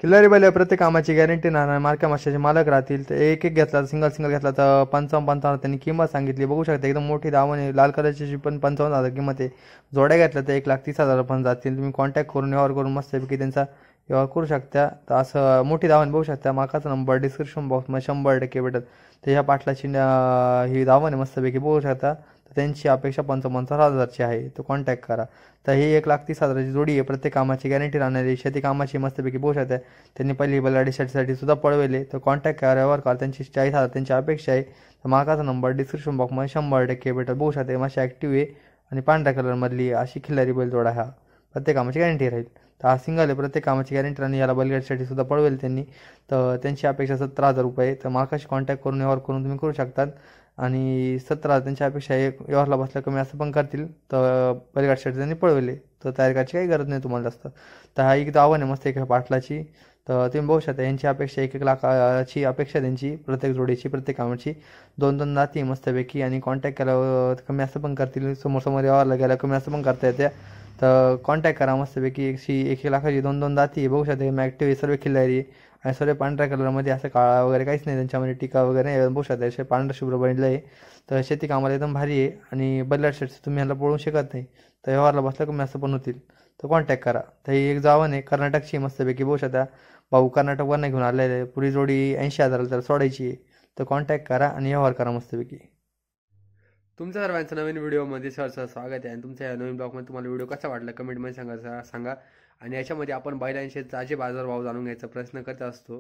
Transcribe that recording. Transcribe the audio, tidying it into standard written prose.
खिल्लारी बैल प्रत्येक कामाची गॅरंटी राहणार. मार्क्या माश्याचे मालक राहतील. तर एक एक घेतला, सिंगल सिंगल घेतला तर 55 त्यांनी किंमत सांगितली. बघू शकता एकदम मोठी दावण आहे. लाल कलरची पण 55,000 किंमत आहे. जोड्या घेतल्या तर 1,30,000 पण जातील. तुम्ही कॉन्टॅक्ट करून व्यवहार करून मस्तपैकी त्यांचा व्यवहार करू शकता. तर असं मोठी दावण बघू शकता. माकाचा नंबर डिस्क्रिप्शन बॉक्समध्ये 100% भेटत. तर ह्या पाटलाची ही दावण आहे मस्तपैकी बघू शकता. तर त्यांची अपेक्षा 55,000ची आहे. तर कॉन्टॅक्ट करा. तर ही 1,30,000ची जोडी आहे. प्रत्येक कामाची गॅरंटी राहणारी शेती कामाची मस्तपैकी बघू शकता. त्यांनी पहिली बैलगाडी शर्यतीसाठी सुद्धा पळवले. तर कॉन्टॅक्ट करा, व्यवहार करा. त्यांची 40,000 त्यांची अपेक्षा आहे. तर मागाचा नंबर डिस्क्रिप्शन बॉक्समध्ये 100% भेटत. बघू शकता माशी ॲक्टिव्ह आहे आणि पांढऱ्या कलरमधली अशी खिल्लारी बैल जोडा हा प्रत्येक कामाची गॅरंटी राहील. तर हा सिंगल आहे. प्रत्येक कामाची गॅरंटी आणि याला बैलगाडीसाठी सुद्धा पळवेल त्यांनी. तर त्यांची अपेक्षा 17,000 रुपये. तर मागाशी कॉन्टॅक्ट करून व्यवहार करून तुम्ही करू शकतात. आणि 17 त्यांच्या अपेक्षा एक व्यवहारला बसल्या कमी असं पण करतील. तर बैलगाडीसाठी त्यांनी पळवले. तर तयार करायची काही गरज नाही तुम्हाला जास्त. तर हा एक आव्हान आहे मस्त एक पाटलाची. तर तुम्ही बघू शकता यांची अपेक्षा 1-1 लाखाची अपेक्षा त्यांची प्रत्येक जोडीची प्रत्येक कामाची. 2-2 जाती मस्तपैकी आणि कॉन्टॅक्ट केल्यावर कमी असं पण करतील. समोर व्यवहारला गेला कमी असं पण करता येत्या. तर कॉन्टॅक्ट करा मस्तपैकी. 1-1 लाखाची 2-2 जाती बघू शकता. ॲक्टिव्ह सर्व खिल्लारी आणि सर्व पांढऱ्या कलरमध्ये असं काळा वगैरे काहीच नाही त्यांच्यामध्ये टीका वगैरे नाही. बघू शकता असे पांढरं शुभ्र बनलं आहे. तर शेती कामाला एकदम भारी आहे आणि बैलगाडी शेती तुम्ही ह्याला पळवू शकत नाही. तर व्यवहारला बसला कमी असं पण होतील. तर कॉन्टॅक्ट करा. तर ही एक जावं आहे कर्नाटकची मस्तपैकी बघू शकता. भाऊ कर्नाटकवरनं घेऊन आलेले आहे. पुरी जोडी 80,000 तर सोडायची आहे. तर कॉन्टॅक्ट करा आणि व्यवहार करा मस्तपैकी. तुमचं सर्वांचं नवीन व्हिडिओमध्ये सहर्ष स्वागत आहे. आणि तुमच्या या नवीन ब्लॉगमध्ये तुम्हाला व्हिडिओ कसा वाटला कमेंटमध्ये सांगा. आणि याच्यामध्ये आपण बैलांचे ताजे बाजारभाव जाणून घ्यायचा प्रयत्न करत असतो.